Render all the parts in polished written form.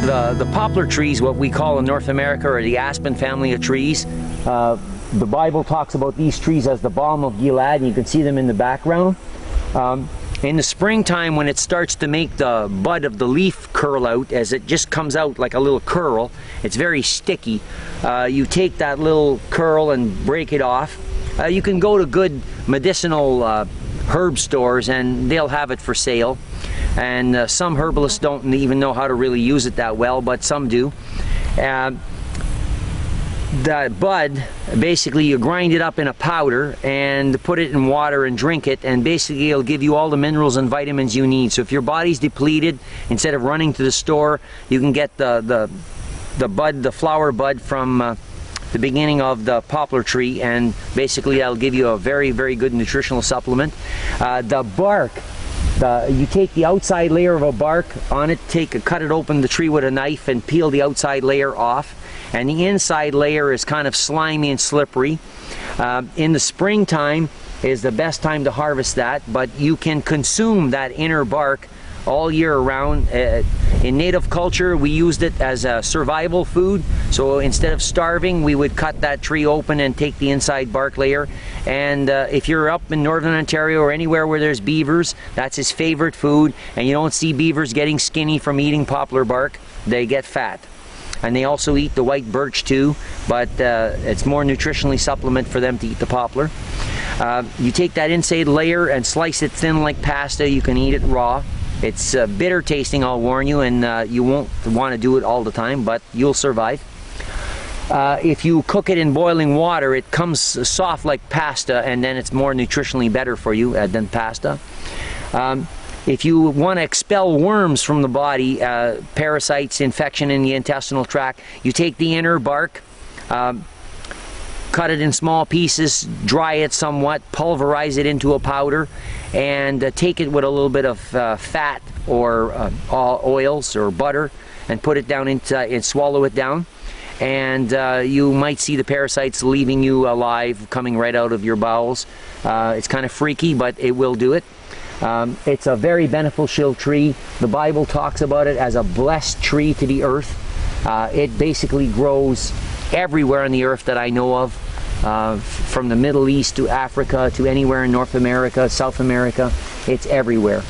The poplar trees, what we call in North America, are the aspen family of trees. The Bible talks about these trees as the balm of Gilead, and you can see them in the background. In the springtime, when it starts to make the bud of the leaf curl out, as it just comes out like a little curl, it's very sticky. You take that little curl and break it off. You can go to good medicinal herb stores and they'll have it for sale. And some herbalists don't even know how to really use it that well, but some do. That bud, basically you grind it up in a powder and put it in water and drink it, and basically it'll give you all the minerals and vitamins you need. So if your body's depleted, instead of running to the store, you can get the bud, the flower bud from the beginning of the poplar tree, and basically that'll give you a very, very good nutritional supplement. The bark, you take the outside layer of a bark on it, cut it open the tree with a knife and peel the outside layer off, and the inside layer is kind of slimy and slippery. In the springtime is the best time to harvest that, but you can consume that inner bark all year around. In native culture, we used it as a survival food. So instead of starving, we would cut that tree open and take the inside bark layer. And if you're up in northern Ontario or anywhere where there's beavers, that's his favorite food. And you don't see beavers getting skinny from eating poplar bark. They get fat. And they also eat the white birch too, but it's more nutritionally supplement for them to eat the poplar. You take that inside layer and slice it thin like pasta. You can eat it raw. It's bitter tasting, I'll warn you, and you won't want to do it all the time, but you'll survive. If you cook it in boiling water, it comes soft like pasta, and then it's more nutritionally better for you than pasta. If you want to expel worms from the body, parasites, infection in the intestinal tract, you take the inner bark, cut it in small pieces, dry it somewhat, pulverize it into a powder, and take it with a little bit of fat or oils or butter, and put it down and swallow it down. And you might see the parasites leaving you alive, coming right out of your bowels. It's kind of freaky, but it will do it. It's a very beneficial tree. The Bible talks about it as a blessed tree to the earth. It basically grows everywhere on the earth that I know of, from the Middle East to Africa to anywhere in North America, South America. It's everywhere.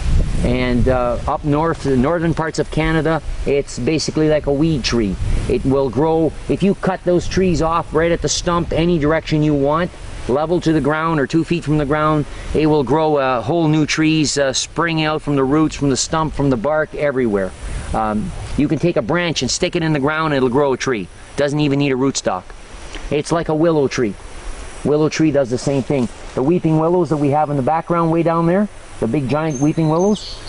And up north, the northern parts of Canada, it's basically like a weed tree. It will grow, if you cut those trees off right at the stump any direction you want, level to the ground or 2 feet from the ground, it will grow whole new trees spring out from the roots, from the stump, from the bark, everywhere. You can take a branch and stick it in the ground and it'll grow a tree. Doesn't even need a rootstock. It's like a willow tree. Willow tree does the same thing. The weeping willows that we have in the background way down there, the big giant weeping willows,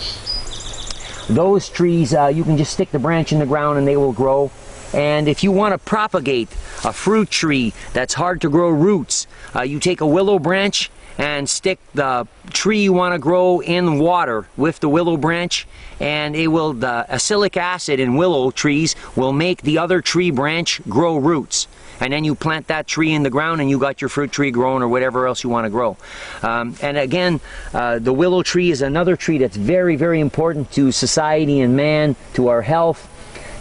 those trees, you can just stick the branch in the ground and they will grow. And if you want to propagate a fruit tree that's hard to grow roots, you take a willow branch and stick the tree you want to grow in water with the willow branch, and it will, the acylic acid in willow trees will make the other tree branch grow roots. And then you plant that tree in the ground and you got your fruit tree growing, or whatever else you want to grow. And again, the willow tree is another tree that's very, very important to society and man, to our health.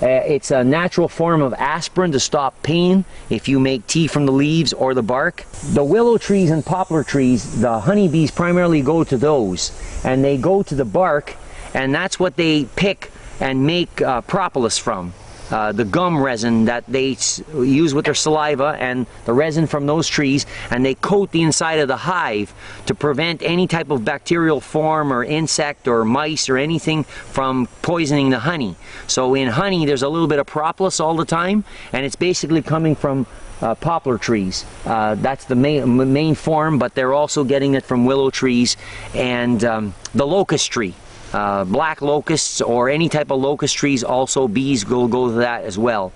It's a natural form of aspirin to stop pain if you make tea from the leaves or the bark. The willow trees and poplar trees, the honeybees primarily go to those, and they go to the bark, and that's what they pick and make propolis from. The gum resin that they use with their saliva, and the resin from those trees, and they coat the inside of the hive to prevent any type of bacterial form or insect or mice or anything from poisoning the honey. So in honey there's a little bit of propolis all the time, and it's basically coming from poplar trees. That's the main form, but they're also getting it from willow trees and the locust tree. Black locusts or any type of locust trees, also bees will go to that as well.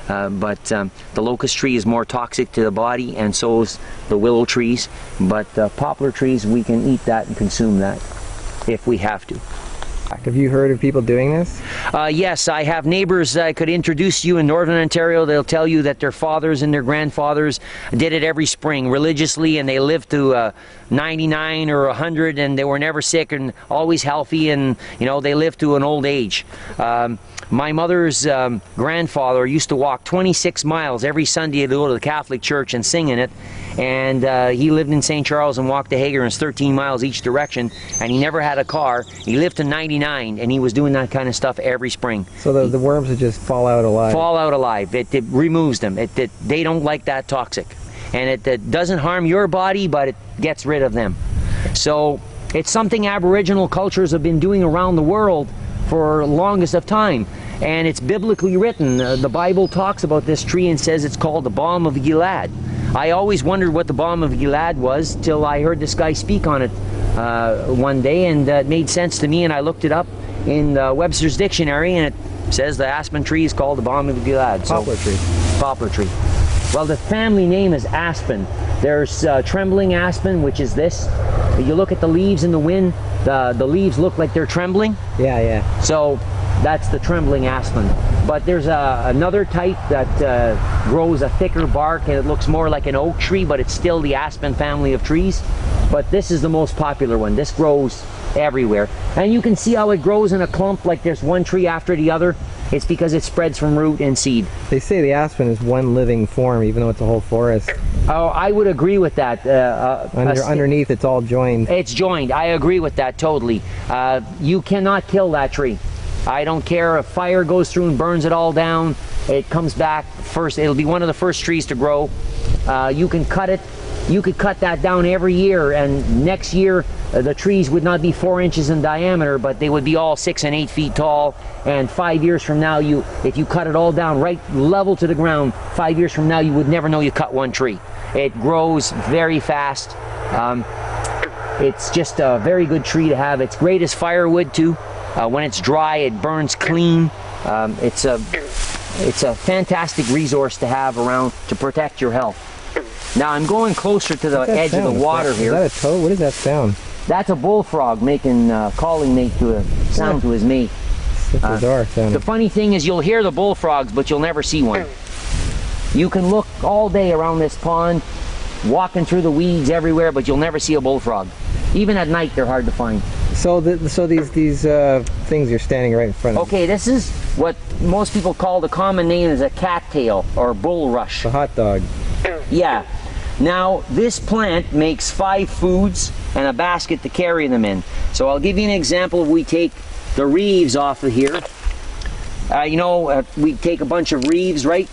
But the locust tree is more toxic to the body, and so is the willow trees. But poplar trees, we can eat that and consume that if we have to. Have you heard of people doing this? Yes, I have neighbors I could introduce you in Northern Ontario. They'll tell you that their fathers and their grandfathers did it every spring religiously, and they lived to 99 or 100, and they were never sick and always healthy, and you know, they lived to an old age. My mother's grandfather used to walk 26 miles every Sunday to go to the Catholic church and sing in it, and he lived in St. Charles and walked to Hager's 13 miles each direction, and he never had a car. He lived to 99, and he was doing that kind of stuff every spring. So the worms would just fall out alive? Fall out alive. It removes them. They don't like that toxic. And it doesn't harm your body, but it gets rid of them. So it's something Aboriginal cultures have been doing around the world for longest of time, and it's biblically written. The Bible talks about this tree and says it's called the balm of Gilead. I always wondered what the balm of Gilead was till I heard this guy speak on it one day, and it made sense to me, and I looked it up in Webster's dictionary, and it says the aspen tree is called the balm of Gilead. Poplar tree. Poplar tree. Well, the family name is aspen. There's trembling aspen, which is this. You look at the leaves in the wind, the leaves look like they're trembling. Yeah, yeah. So that's the trembling aspen. But there's another type that grows a thicker bark, and it looks more like an oak tree, but it's still the aspen family of trees. But this is the most popular one. This grows everywhere. And you can see how it grows in a clump, like there's one tree after the other. It's because it spreads from root and seed. They say the aspen is one living form, even though it's a whole forest. Oh, I would agree with that. Underneath, it's all joined. It's joined. I agree with that totally. You cannot kill that tree. I don't care if fire goes through and burns it all down. It comes back first. It'll be one of the first trees to grow. You can cut it. You could cut that down every year, and next year the trees would not be 4 inches in diameter, but they would be all 6 and 8 feet tall. And 5 years from now, if you cut it all down right level to the ground, 5 years from now you would never know you cut one tree. It grows very fast. It's just a very good tree to have. It's great as firewood too. When it's dry, it burns clean. It's a fantastic resource to have around to protect your health. Now I'm going closer to the edge of the water here. Is that a toad? What is that sound? That's a bullfrog making calling mate to a sound to his mate. It's bizarre sound. The funny thing is you'll hear the bullfrogs, but you'll never see one. You can look all day around this pond, walking through the weeds everywhere, but you'll never see a bullfrog. Even at night, they're hard to find. So these things you're standing right in front of. Okay, this is what most people call, the common name is a cattail or bulrush. A hot dog. Yeah. Now, this plant makes 5 foods and a basket to carry them in. So I'll give you an example. We take the reeves off of here. We take a bunch of reeves, right?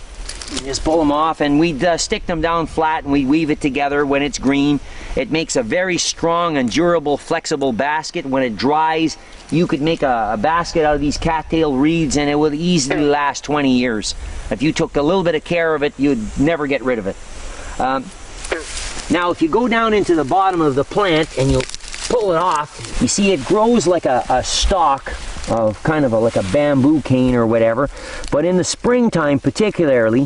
You just pull them off, and we stick them down flat, and we weave it together when it's green. It makes a very strong and durable, flexible basket. When it dries, you could make a basket out of these cattail reeds, and it would easily last 20 years. If you took a little bit of care of it, you'd never get rid of it. Now, if you go down into the bottom of the plant and you pull it off, you see it grows like a stalk of kind of like a bamboo cane or whatever. But in the springtime particularly,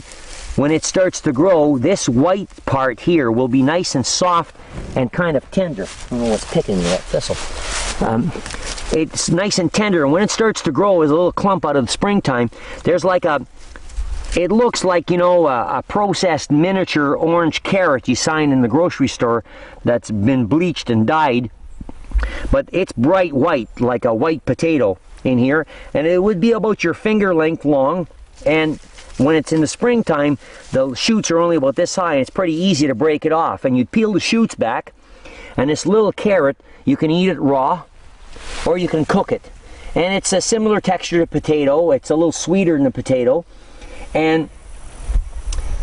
when it starts to grow, this white part here will be nice and soft and kind of tender. I don't know what's picking me, that thistle. It's nice and tender, and when it starts to grow as a little clump out of the springtime, there's like it looks like, a processed miniature orange carrot you find in the grocery store that's been bleached and dyed. But it's bright white, like a white potato in here, and it would be about your finger length long. And when it's in the springtime, the shoots are only about this high, and it's pretty easy to break it off. And you peel the shoots back, and this little carrot, you can eat it raw, or you can cook it. And it's a similar texture to potato. It's a little sweeter than the potato. And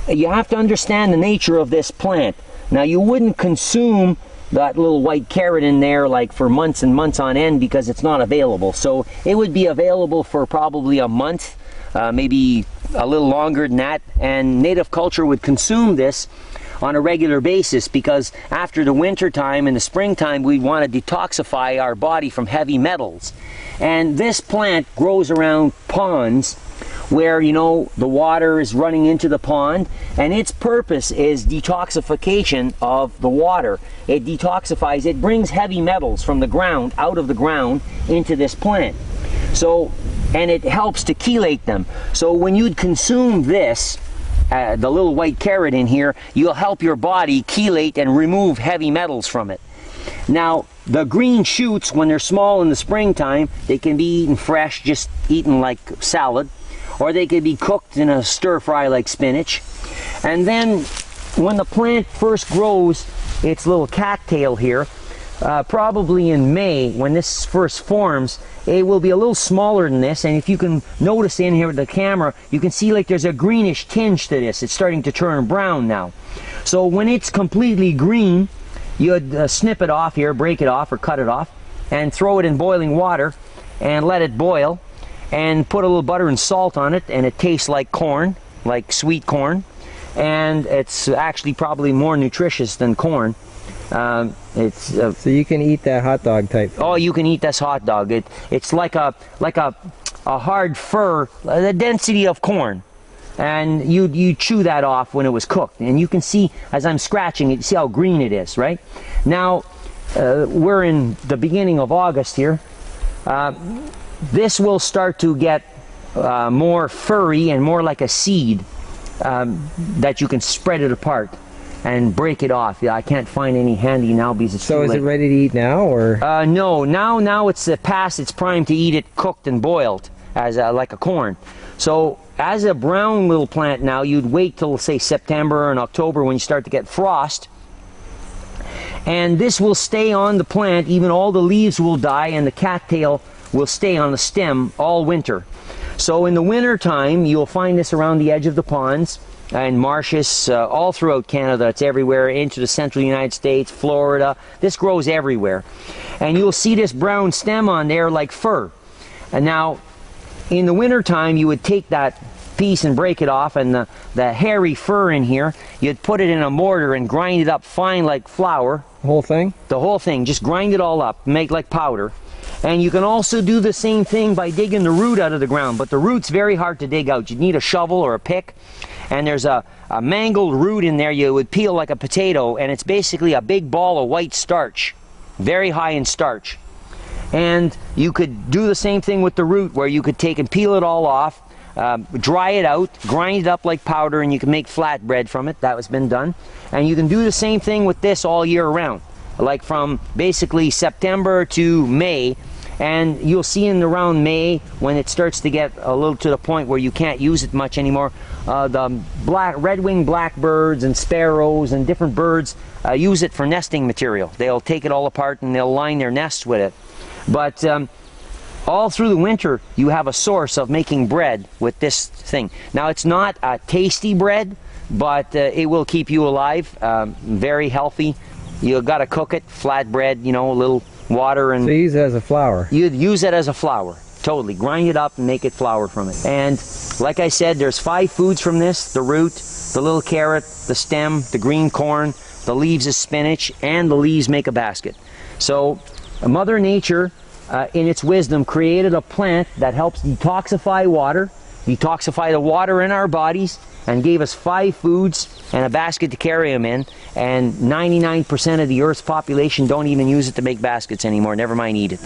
you have to understand the nature of this plant. Now, you wouldn't consume that little white carrot in there like for months and months on end, because it's not available. So it would be available for probably a month, maybe a little longer than that, and native culture would consume this on a regular basis, because after the winter time and the springtime we want to detoxify our body from heavy metals. And this plant grows around ponds where, you know, the water is running into the pond, and its purpose is detoxification of the water. It detoxifies, it brings heavy metals from the ground, out of the ground, into this plant. So, and it helps to chelate them. So when you'd consume this, the little white carrot in here, you'll help your body chelate and remove heavy metals from it. Now, the green shoots, when they're small in the springtime, they can be eaten fresh, just eaten like salad, or they can be cooked in a stir fry like spinach. And then when the plant first grows its little cattail here, probably in May, when this first forms, it will be a little smaller than this, and if you can notice in here with the camera, you can see like there's a greenish tinge to this. It's starting to turn brown now. So when it's completely green, you'd snip it off here, break it off or cut it off, and throw it in boiling water and let it boil, and put a little butter and salt on it, and it tastes like corn, like sweet corn, and it's actually probably more nutritious than corn. So you can eat that hot dog type thing. Oh, you can eat this hot dog. It's like a hard fur, the density of corn, and you chew that off when it was cooked. And you can see, as I'm scratching it, see how green it is, right? Now we're in the beginning of August here. This will start to get more furry and more like a seed, that you can spread it apart and break it off. Yeah, I can't find any handy now because it's so. Is it ready to eat now, or? No. Now it's past its prime to eat it cooked and boiled as like a corn. So as a brown little plant now, you'd wait till say September and October when you start to get frost, and this will stay on the plant. Even all the leaves will die, and the cattail will stay on the stem all winter. So in the winter time, you'll find this around the edge of the ponds and marshes all throughout Canada. It's everywhere, into the central United States, Florida. This grows everywhere. And you'll see this brown stem on there like fur. And now, in the winter time, you would take that piece and break it off, and the hairy fur in here, you'd put it in a mortar and grind it up fine like flour. The whole thing? The whole thing. Just grind it all up, make like powder. And you can also do the same thing by digging the root out of the ground, but the root's very hard to dig out. You need a shovel or a pick, and there's a mangled root in there you would peel like a potato, and it's basically a big ball of white starch, very high in starch. And you could do the same thing with the root, where you could take and peel it all off, dry it out, grind it up like powder, and you can make flatbread from it. That has been done. And you can do the same thing with this all year round, like from basically September to May. And you'll see in around May, when it starts to get a little to the point where you can't use it much anymore, the red-winged blackbirds and sparrows and different birds use it for nesting material. They'll take it all apart and they'll line their nests with it. But all through the winter, you have a source of making bread with this thing. Now, it's not a tasty bread, but it will keep you alive, very healthy. You got to cook it, flat bread, you know, a little water, and so you use it as a flour. You'd use it as a flour, totally. Grind it up and make it flour from it. And like I said, there's 5 foods from this: the root, the little carrot, the stem, the green corn, the leaves of spinach, and the leaves make a basket. So Mother Nature, in its wisdom, created a plant that helps detoxify water, detoxify the water in our bodies, and gave us 5 foods and a basket to carry them in. And 99% of the Earth's population don't even use it to make baskets anymore, never mind eat it.